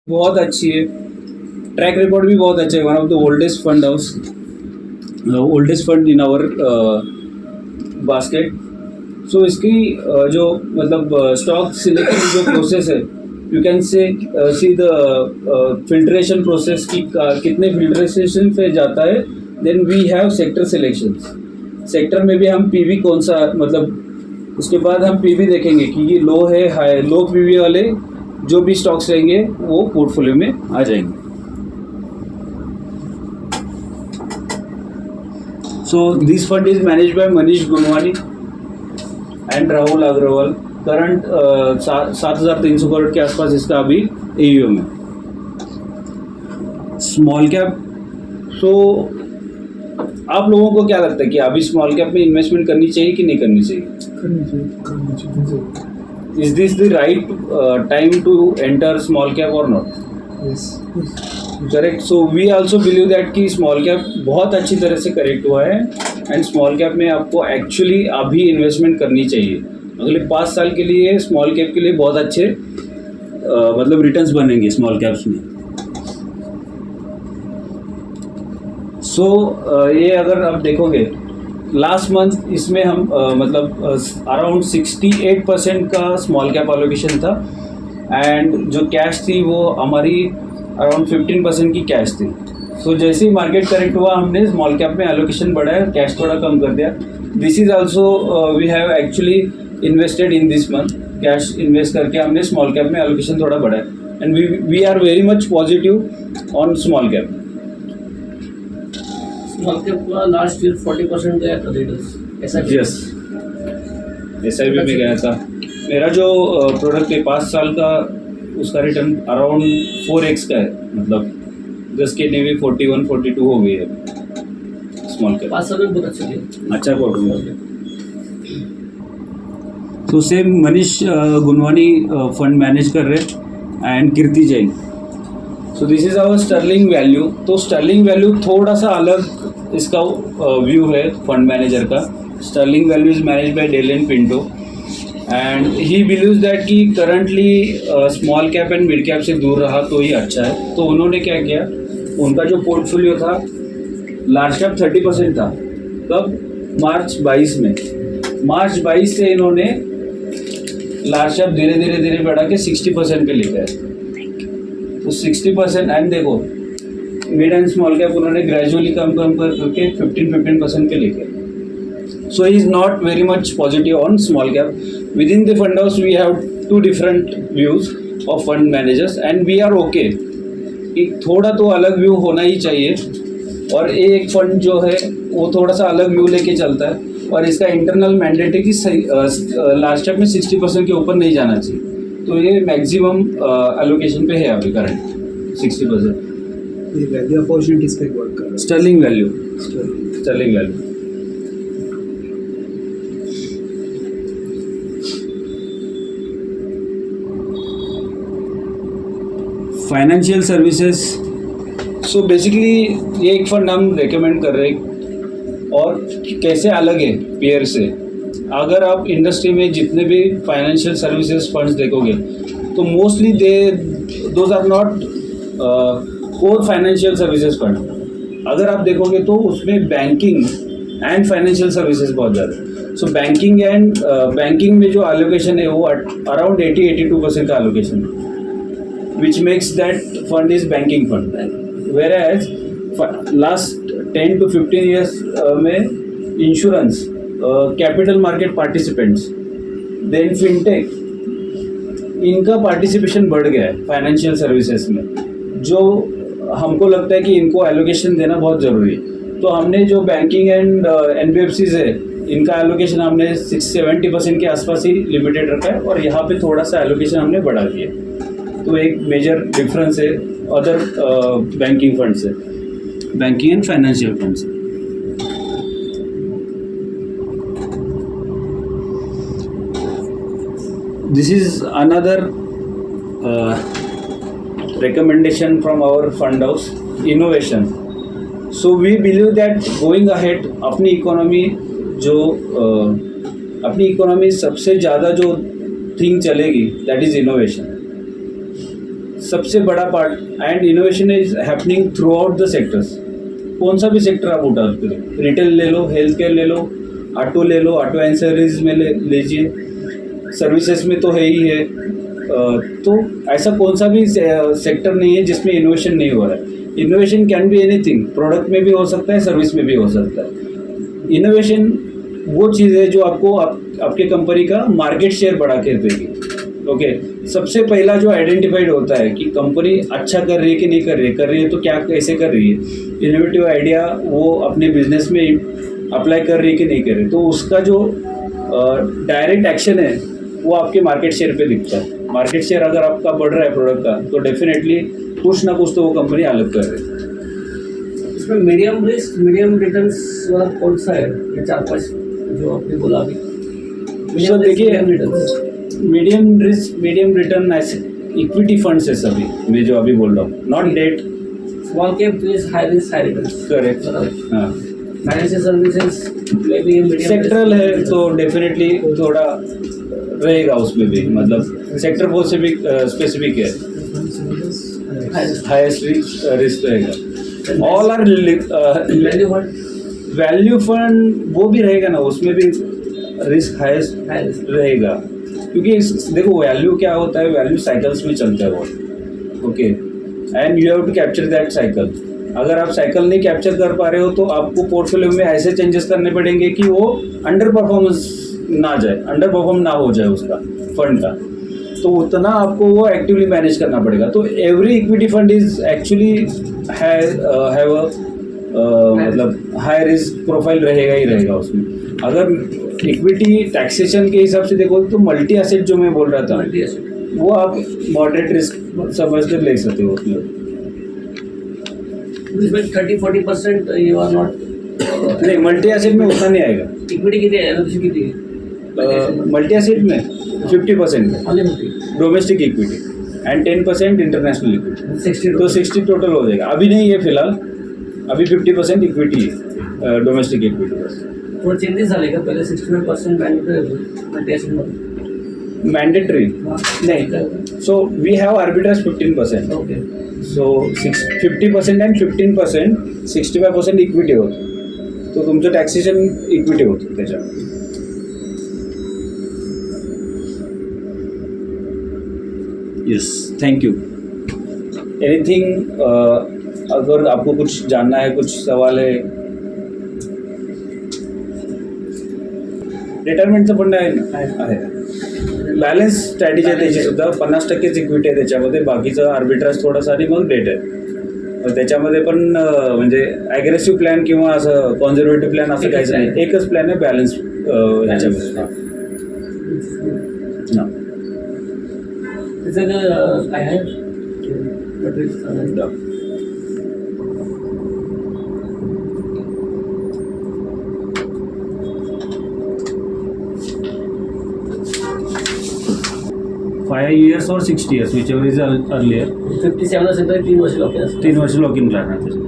बहुत अच्छी है, ट्रैक रिकॉर्ड भी बहुत अच्छा है, one of the oldest fund house, oldest fund in our basket. So इसकी जो मतलब स्टॉक सिलेक्शन जो प्रोसेस है, you can say see the filtration process की कितने फिल्ट्रेशन पे जाता है। Then we have sector selection, sector में भी हम पीवी कौन सा मतलब उसके बाद हम पीवी देखेंगे कि ये लो है हाई, लो पीवी वाले जो भी स्टॉक्स रहेंगे वो पोर्टफोलियो में आ जाएंगे। So this fund is manage by Manish Gunwani and Rahul Agarwal. Current 7,300 crore के आसपास इसका अभी एयूएम है। स्मॉल कैप, सो आप लोगों को क्या लगता है कि अभी स्मॉल कैप में इन्वेस्टमेंट करनी चाहिए कि नहीं करनी चाहिए? करनी चाहिए। Is this the right time to enter small cap और not? Yes. Correct. So we also believe that कि स्मॉल कैप बहुत अच्छी तरह से करेक्ट हुआ है एंड स्मॉल कैप में आपको एक्चुअली अभी इन्वेस्टमेंट करनी चाहिए। अगले 5 साल के लिए स्मॉल कैप के लिए बहुत अच्छे मतलब रिटर्न्स बनेंगे स्मॉल कैप्स में। सो ये अगर आप देखोगे लास्ट मंथ इसमें हम मतलब अराउंड 68% का स्मॉल कैप एलोकेशन था एंड जो कैश थी वो हमारी अराउंड 15% की कैश थी। सो जैसे ही मार्केट करेक्ट हुआ हमने स्मॉल कैप में एलोकेशन बढ़ाया, कैश थोड़ा कम कर दिया। This is also we have actually invested in this month, cash invest करके हमने स्मॉल कैप में एलोकेशन थोड़ा बढ़ाया and we are very much positive on small cap. Small cap का लास्ट ईयर 40% गया था रिटर्न्स ऐसा? यस, SIP में गया था। मेरा जो प्रोडक्ट है 5 साल का, उसका रिटर्न अराउंड 4x का है, मतलब 10 के ने भी 41-42 हो गई है स्मॉल कैप। 5 साल में बहुत अच्छा किया। अच्छा क्वार्टर। तो same Manish Gunwani fund manage कर रहे and Kirti Jain. So this is our sterling value. तो स्टर्लिंग वैल्यू थोड़ा सा अलग इसका व्यू है फंड मैनेजर का। Sterling value is manage by Dylan Pinto and he believes that कि currently small cap and mid cap से दूर रहा तो ही अच्छा है। तो उन्होंने क्या किया, उनका जो पोर्टफोलियो था लार्ज कैप 30% था, कब? मार्च 22 में। मार्च 22 से इन्होंने लार्ज कैप धीरे धीरे धीरे बढ़ा के 60% पे लेकर आए। तो 60% एंड देखो मिड एंड स्मॉल कैप उन्होंने ग्रेजुअली कम करके 15% पे लेके। So he is not very much positive on small cap. Within the fund house we have 2 different views of fund managers and we are okay. एक थोड़ा तो अलग view होना ही चाहिए और एक फंड जो है वो थोड़ा सा अलग व्यू लेके चलता है और इसका इंटरनल मैंडेट है कि लास्ट कैप में 60% के ऊपर नहीं जाना चाहिए। तो ये मैक्सिमम एलोकेशन पे है अभी करंट 60%। ये वैल्यू अपॉर्चुनिटीज पे वर्क कर रहा है। Sterling value, sterling value. Financial services, so basically ये एक फंड हम रेकमेंड कर रहे हैं और कैसे अलग है पेयर से। अगर आप इंडस्ट्री में जितने भी फाइनेंशियल सर्विसेज फंड्स देखोगे तो mostly those are not core financial services fund. अगर आप देखोगे तो उसमें बैंकिंग एंड फाइनेंशियल सर्विसेज बहुत ज़्यादा है। सो बैंकिंग में जो एलोकेशन है वो अराउंड 80-82% का एलोकेशन है, which makes that fund is banking fund. Whereas last 10 to 15 years में insurance, capital market participants, then fintech, इनका पार्टिसिपेशन बढ़ गया है फाइनेंशियल सर्विसेज में, जो हमको लगता है कि इनको एलोकेशन देना बहुत ज़रूरी है। तो हमने जो बैंकिंग एंड NBFCs है इनका एलोकेशन हमने 70% के आसपास ही लिमिटेड रखा है और यहाँ पे थोड़ा सा एलोकेशन हमने बढ़ा दिया। तो एक मेजर डिफरेंस है other banking fund say, banking end financial fund say. This is another recommendation from our fund house, innovation. So we believe that going ahead अपनी इकोनॉमी सबसे ज़्यादा जो थिंग चलेगी दैट इज़ इनोवेशन। सबसे बड़ा part and innovation is happening throughout the sectors. कौन सा भी सेक्टर आप उठा सकते हो, रिटेल ले लो, हेल्थ केयर ले लो, ऑटो ले लो, ऑटो एंसरीज में लीजिए, सर्विसेज में तो है ही है. तो ऐसा कौन सा भी सेक्टर नहीं है जिसमें इनोवेशन नहीं हो रहा है. Innovation can be anything, product में भी हो सकता है, सर्विस में भी हो सकता है. इनोवेशन वो चीज़ है जो आपको आपके कंपनी का मार्केट शेयर बढ़ा के देगी. ओके, सबसे पहला जो आइडेंटिफाइड होता है कि कंपनी अच्छा कर रही है कि नहीं कर रही है तो क्या कैसे कर रही है, इनोवेटिव आइडिया वो अपने बिजनेस में अप्लाई कर रही है कि नहीं कर रही, तो उसका जो डायरेक्ट एक्शन है वो आपके मार्केट शेयर पे दिखता है. मार्केट शेयर अगर आपका बढ़ रहा है प्रोडक्ट का तो डेफिनेटली कुछ ना कुछ तो वो कंपनी अलग कर रही है. इसमें मीडियम रिस्क मीडियम रिटर्न्स वाला कौन सा है, ये 4-5 जो आपने बोला अभी? सर देखिए, मीडियम रिस्क मीडियम रिटर्न ऐसे इक्विटी फंड्स है सभी, मैं जो अभी बोल रहा हूँ, not debt. Small cap is high risk high returns. Correct. हाँ, फाइनेंशियल सर्विसेज में भी मीडियम सेक्टरल है तो डेफिनेटली थोड़ा रहेगा उसमें भी, मतलब सेक्टर बहुत स्पेसिफिक है, हाईएस्ट रिस्क रहेगा. All are value fund value fund वो भी रहेगा ना, उसमें भी रिस्क हाईएस्ट रहेगा. क्योंकि देखो वैल्यू क्या होता है, वैल्यू साइकिल्स में चलता है वो. Okay, and you have to capture that cycle. अगर आप साइकिल नहीं कैप्चर कर पा रहे हो तो आपको पोर्टफोलियो में ऐसे चेंजेस करने पड़ेंगे कि वो अंडर परफॉर्मेंस ना जाए, अंडर परफॉर्म ना हो जाए उसका फंड का, तो उतना आपको वो एक्टिवली मैनेज करना पड़ेगा. तो every equity fund is actually have a मतलब हाई रिस्क प्रोफाइल रहेगा ही रहेगा उसमें. अगर इक्विटी टैक्सेशन के हिसाब से देखो तो मल्टी एसेट जो मैं बोल रहा था वो आप मॉडरेट रिस्क समझ कर ले सकते हो उसमें. 30-40% यू आर नॉट. नहीं, मल्टी एसेट में उतना नहीं आएगा. इक्विटी किती आहे, एनर्जी किती आहे? मल्टी एसेट में 50% में Only 50. Domestic equity end 10% international equity, 60 तो 60 टोटल हो जाएगा. अभी नहीं है फिलहाल, अभी 50% इक्विटी है, डोमेस्टिक इक्विटी बस. थोडं चेंजेस झाले का? पहिले 65% मॅन्डेटरी मैंडेटरी नहीं. So we have arbitrage 15%. Okay. So 50% and 15% 65% equity होतं, तो तुमचं टॅक्सेशन इक्विटी होतं त्याच्यात. Yes, thank you. एनीथिंग अगर आपको कुछ जानना है, कुछ सवाल है. रिटायरमेंटचं फंड आहे ना, आहे. बॅलन्स स्ट्रॅटेजी आहे त्याची सुद्धा, 50%च इक्विटी आहे त्याच्यामध्ये, बाकीचं आर्बिट्राज थोडासा आणि मग डेट आहे. त्याच्यामध्ये पण म्हणजे ॲग्रेसिव्ह प्लॅन किंवा असं कॉन्झर्वेटिव्ह प्लॅन असं काहीच नाही, एकच प्लॅन आहे बॅलन्स ह्याच्यामध्ये. हां, त्याचं काय आहे? फाइव इयर्स और 60 years, which ever is earlier. 57 असेल तर 3 वर्ष लॉक असतात. 3 वर्ष लॉक इन राहणार त्याच्यात.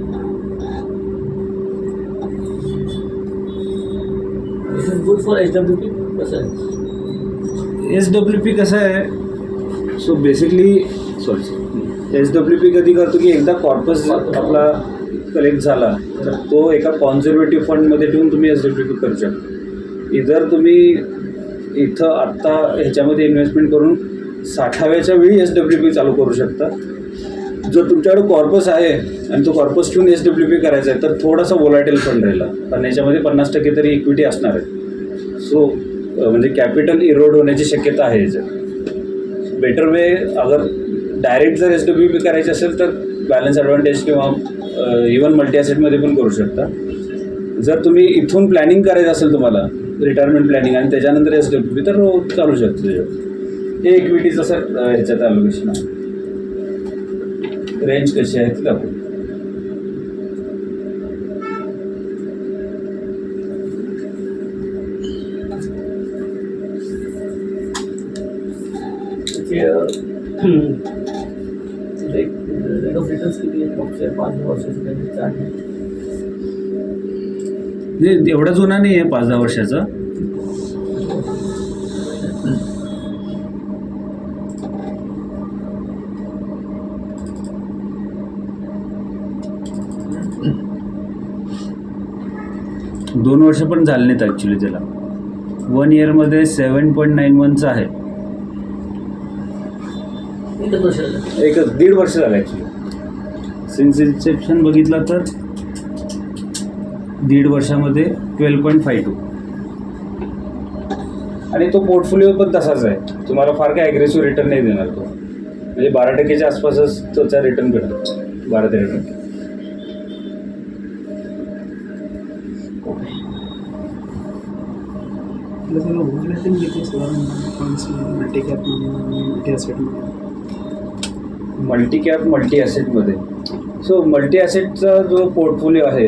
दिस इज गुड फॉर HWP. कसं आहे? SWP कसं आहे, सो बेसिकली SWP कधी करतो की एकदा कॉर्पस आपला कलेक्ट झाला तर तो एका कॉन्झर्वेटिव्ह फंडमध्ये ठेवून तुम्ही SWP करू शकता. इधर तुम्ही इथं आत्ता ह्याच्यामध्ये इन्व्हेस्टमेंट करून 60व्याच्या वेळी SWP चालू करू शकता. जर तुमच्याकडे कॉर्पस आहे आणि तो कॉर्पस ठेवून SWP करायचा आहे तर थोडासा वोलाटाईल फंड राहिला, कारण याच्यामध्ये 50% तरी इक्विटी असणार आहे. सो म्हणजे कॅपिटल इरोड होण्याची शक्यता आहे याच्यात. बेटर वे अगर डायरेक्ट जर SWP करायची असेल तर बॅलन्स ॲडव्हान्टेज किंवा इवन मल्टी ॲसेटमध्ये पण करू शकता. जर तुम्ही इथून प्लॅनिंग करायचं असेल तुम्हाला रिटायरमेंट प्लॅनिंग आणि त्याच्यानंतर SWP तर चालू शकतो त्याच्यात. हे इक्विटीचं सर ह्याच्यात ॲलोकेशन आहे. रेंज कशी आहे ती दाखवू. रेट ऑफ रिटर्न्स किती आहे? 5 वर्षाचं काही चार्ट आहे. नाही, एवढा जुना नाही आहे, 5-10 वर्षाचा. 2 वर्ष पण झाले नाहीत ॲक्च्युली त्याला. 1 इयरमध्ये 7.91चं आहे. एकच वर्ष झालं. एकच 1.5 वर्ष झालं ॲक्च्युली. सिन्स इन्सेप्शन बघितलं तर 1.5 वर्षामध्ये 12.52. आणि तो पोर्टफोलिओ पण तसाच आहे. तुम्हाला फार काही ॲग्रेसिव्ह रिटर्न नाही देणार तो. म्हणजे 12%च्या आसपासच त्याचा रिटर्न भेटतो. 12-13%. आपलं त्याला ओव्हरलॅपिंग किती मल्टी ॲसेटमध्ये मल्टी कॅप मल्टी ॲसेटमध्ये. सो मल्टी ॲसेटचा जो पोर्टफोलिओ आहे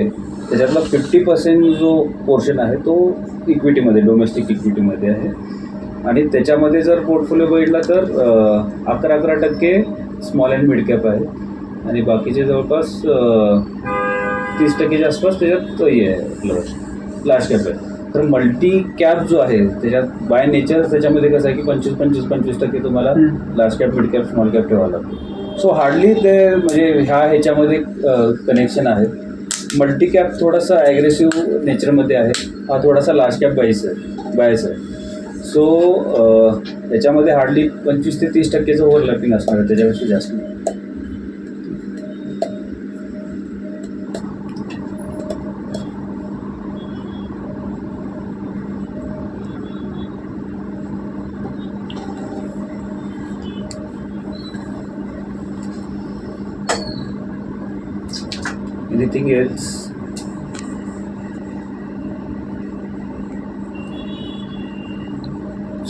त्याच्यातला 50% जो पोर्शन आहे तो इक्विटीमध्ये, डोमेस्टिक इक्विटीमध्ये आहे. आणि त्याच्यामध्ये जर पोर्टफोलिओ बघितला तर 11% स्मॉल अँड मिड कॅप आहे आणि बाकीचे जवळपास 30%च्या आसपास त्याच्यात हे आहे आपलं लार्ज कॅप आहे. तर मल्टी कॅप जो आहे त्याच्यात बाय नेचर त्याच्यामध्ये कसं आहे की 25% तुम्हाला large cap, mid cap, small cap ठेवावं लागतं. सो हार्डली ते म्हणजे ह्याच्यामध्ये कनेक्शन आहे. मल्टी कॅप थोडासा ॲग्रेसिव्ह नेचरमध्ये आहे, हा थोडासा लार्ज कॅप बायस आहे. सो त्याच्यामध्ये हार्डली 25 ते 30%चं ओव्हरलॅपिंग असणार आहे, त्याच्यापेक्षा जास्त नाही. Anything else?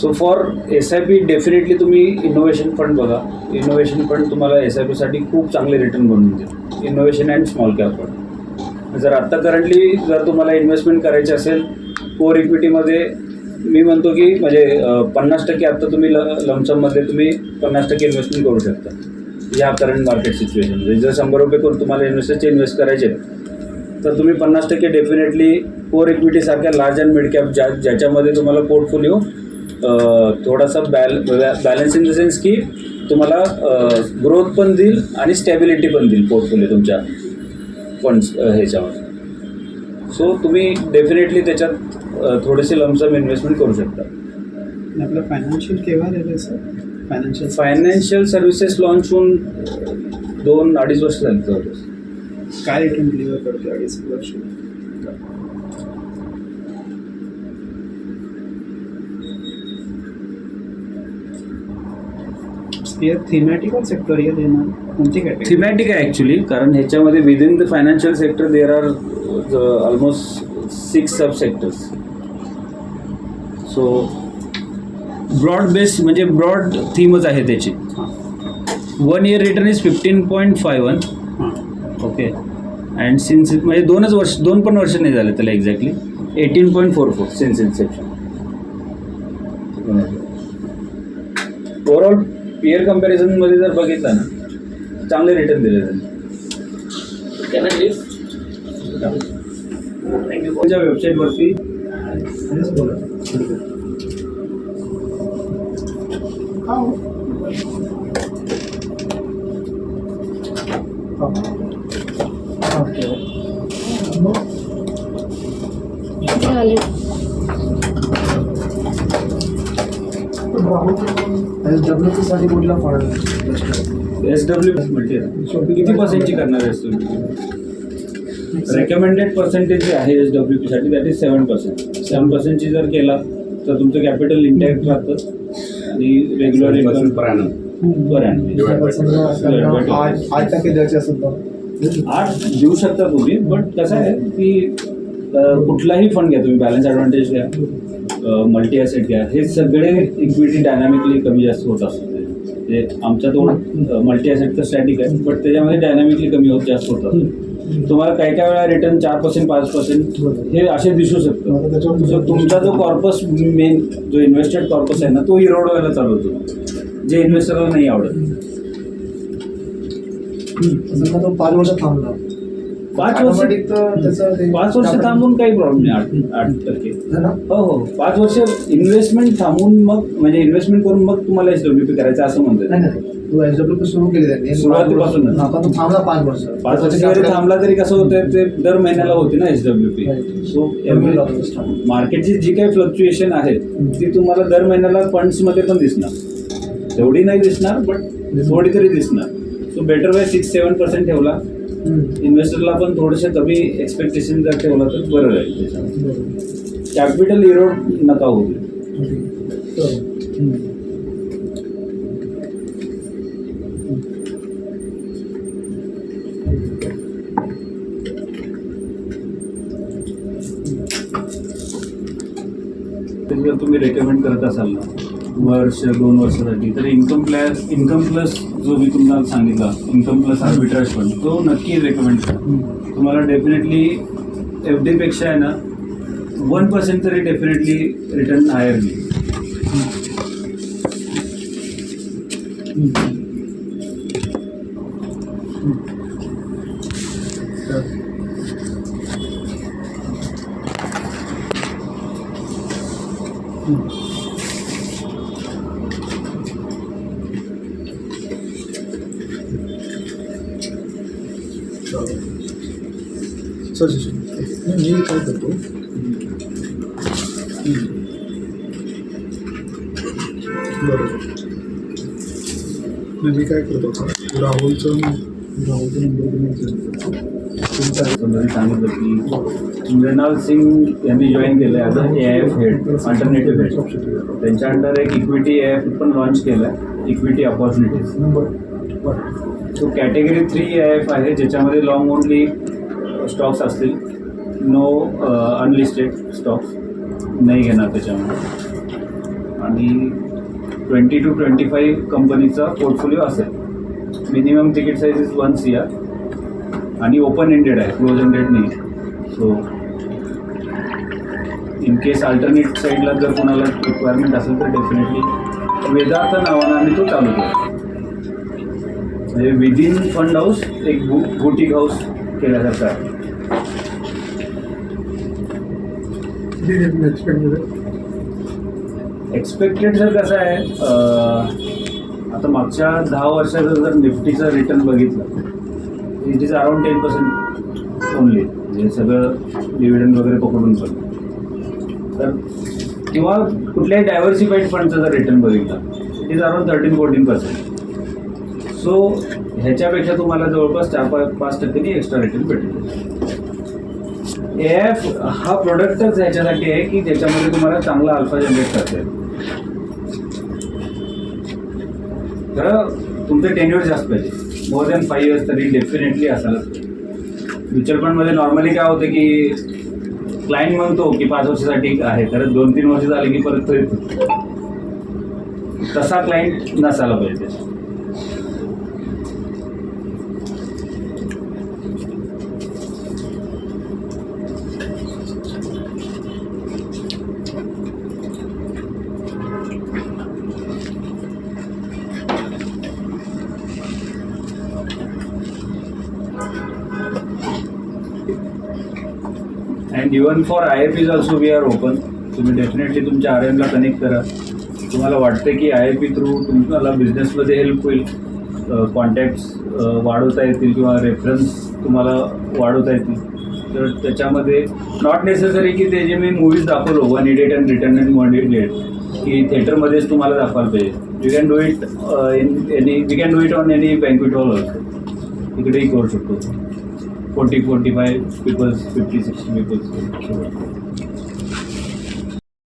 So for SIP definitely तुम्ही इनोव्हेशन फंड बघा. इनोव्हेशन फंड तुम्हाला SIPसाठी खूप चांगले रिटर्न बनवून देईल. Innovation and small cap fund. जर आत्ता करंटली जर तुम्हाला इन्व्हेस्टमेंट करायची असेल कोर इक्विटीमध्ये, मी म्हणतो की म्हणजे 50% आत्ता तुम्ही लमसममध्ये तुम्ही 50% इन्व्हेस्टमेंट करू शकता ह्या करंट मार्केट सिच्युएशनमध्ये. जर 100 रुपये करून तुम्हाला इन्व्हेस्ट करायचे तर तुम्ही 50% डेफिनेटली कोर इक्विटीसारख्या लार्ज अँड मिड कॅप ज्याच्यामध्ये तुम्हाला पोर्टफोलिओ थोडासा बॅलन्स इन द सेन्स की तुम्हाला ग्रोथ पण देईल आणि स्टॅबिलिटी पण देईल पोर्टफोलिओ तुमच्या फंड्स ह्याच्यामध्ये. सो तुम्ही डेफिनेटली त्याच्यात थोडेसे लमसम इन्व्हेस्टमेंट करू शकता. आपलं फायनान्शियल केव्हा झालं सर? फायनान्शियल सर्व्हिसेस लॉन्च होऊन 2-2.5 वर्ष झाली जवळपास. काय रिटर्न डिलिव्हर करतो 2.5 वर्ष? थीमॅटिक और सेक्टोरियल येणार कोणती कॅटेगरी? थीमॅटिक आहे ॲक्च्युली, कारण ह्याच्यामध्ये within the financial sector there are almost 6 sub sectors. So broad base म्हणजे ब्रॉड थीमच आहे त्याची. 1 year return is 15.51. Okay. And since म्हणजे 2 पण वर्ष नाही झाले त्याला exactly. 18.44 since inception. Overall peer कम्पॅरिझनमध्ये जर बघितलं ना चांगले रिटर्न दिले त्यांनी. Can I leave? Thank you. त्यांच्या वेबसाईटवरती बोला. SWP साठी कुठला फंड? SWP मल्टी किती पर्सेंटची करणार आहेस तुम्ही? रेकमेंडेड पर्सेंटेज जे आहे SWP साठी दॅट इज 7%. 7%ची जर केला तर तुमचं कॅपिटल इंटॅक्ट राहतं आणि रेग्युलर इन्कम पर ॲनम 8% द्यायचे असेल तर 8 देऊ शकता तुम्ही. बट कसं आहे की कुठलाही फंड घ्या तुम्ही, बॅलन्स ॲडव्हान्टेज घ्या, मल्टी ॲसेट घ्या, हे सगळे इक्विटी डायनॅमिकली कमी जास्त होत असतात. ते आमच्या दोन मल्टी ॲसेटचं स्टॅटिक आहे, बट त्याच्यामध्ये डायनॅमिकली कमी होत जास्त होतात. तुम्हाला काही काही वेळा रिटर्न 4% 5% हे असे दिसू शकतं. सो तुमचा जो कॉर्पस मेन जो इन्व्हेस्टेड कॉर्पस आहे ना तो इरोड व्हायला चालू होतो, जे इन्व्हेस्टरला नाही आवडत. तो 5 वर्ष थांबला. 5 वर्ष थांबून काही प्रॉब्लेम नाही. 8%. हो 5 वर्ष इन्व्हेस्टमेंट थांबून मग म्हणजे इन्व्हेस्टमेंट करून मग तुम्हाला SWP करायचं असं म्हणतात. SWP सुरू केली त्यांनी सुरुवातीपासूनच. हा, पण तो थांबला 5 वर्ष. 5 वर्ष जरी थांबला तरी कसं होतं ते दर महिन्याला होती ना SWP. सो मार्केटची जी काही फ्लक्च्युएशन आहे ती तुम्हाला दर महिन्याला फंड्समध्ये पण दिसणार. तेवढी नाही दिसणार बट थोडी तरी दिसणार. सो बेटर बाय 6-7% ठेवला. इन्व्हेस्टरला पण थोडेसे कमी एक्सपेक्टेशन जर ठेवला तर बरं राहील. त्याच्यामध्ये कॅपिटल इरोड नका होऊ. जर तुम्ही रेकमेंड करत असाल ना 1-2 वर्षासाठी तर इन्कम प्लस जो मी तुम्हाला सांगितला इन्कम प्लस आर्बिट्राज फंड तो नक्की रेकमेंड करा. तुम्हाला डेफिनेटली FD पेक्षा आहे ना 1% तरी डेफिनेटली रिटर्न हायर येईल. सजेशन मी काय करतो बरोबर मी काय करतो राहुलचा नंबर तुम्ही सांगितलं की मृणाल सिंग यांनी जॉईन केलं as a AIF head alternative head. त्यांच्या अंडर एक इक्विटी AIF पण लॉन्च केलं आहे इक्विटी अपॉर्च्युनिटीज. तो कॅटेगरी 3 AIF आहे ज्याच्यामध्ये लॉंग ओनली स्टॉक्स असतील. नो अनलिस्टेड स्टॉक्स नाही घेणार त्याच्यामध्ये. आणि 20 to 25 कंपनीचा पोर्टफोलिओ असेल. Minimum ticket size is 1 CR आणि ओपन एंडेड आहे क्लोज एंडेड नाही. सो इन केस अल्टरनेट साईडला जर कोणाला रिक्वायरमेंट असेल तर डेफिनेटली वेदार्थ नावानं आम्ही तो चालू करू. म्हणजे विदिन फंड हाऊस एक बुटीक हाऊस केल्यासारखं आहे. एक्सपेक्टेड जर कसं आहे आता मागच्या 10 वर्षाचं जर निफ्टीचं रिटर्न बघितलं इट इज अराउंड 10% ओनली. म्हणजे सगळं डिव्हिडंड वगैरे पकडून पण. तर किंवा कुठल्याही डायव्हर्सिफाईड फंडचं जर रिटर्न बघितलं इट इज अराउंड 13-14%. सो ह्याच्यापेक्षा तुम्हाला जवळपास 4-5% एक्स्ट्रा रिटर्न भेटेल. AIF हा प्रोडक्टच ह्याच्यासाठी आहे की त्याच्यामध्ये तुम्हाला चांगला अल्फा जनरेट करता येईल. तर तुमचं टेन्युअर जास्त पाहिजे. मोर दॅन 5 years तरी डेफिनेटली असायलाच पाहिजे. म्युच्युअल फंडमध्ये नॉर्मली काय होतं की क्लायंट म्हणतो की 5 वर्षासाठी आहे तर 2-3 वर्ष झाले की परत तो येतो. तसा क्लायंट नसायला पाहिजे. And even for IFPs also we are open. तुम्ही डेफिनेटली तुमच्या RMला कनेक्ट करा. तुम्हाला वाटतं की IFP थ्रू तुम्हाला बिझनेसमध्ये हेल्प होईल, कॉन्टॅक्ट्स वाढवता येतील किंवा रेफरन्स तुम्हाला वाढवता येतील तर त्याच्यामध्ये नॉट नेसेसरी की ते जे मी movies दाखवलो 1 Idiot and Return and 1 Idiot की थिएटरमध्येच तुम्हाला दाखवायला पाहिजे. You can do it we can do it on any banquet hall also. इकडेही करू शकतो. 40-45 पीपल्स 50-60 पीपल्स.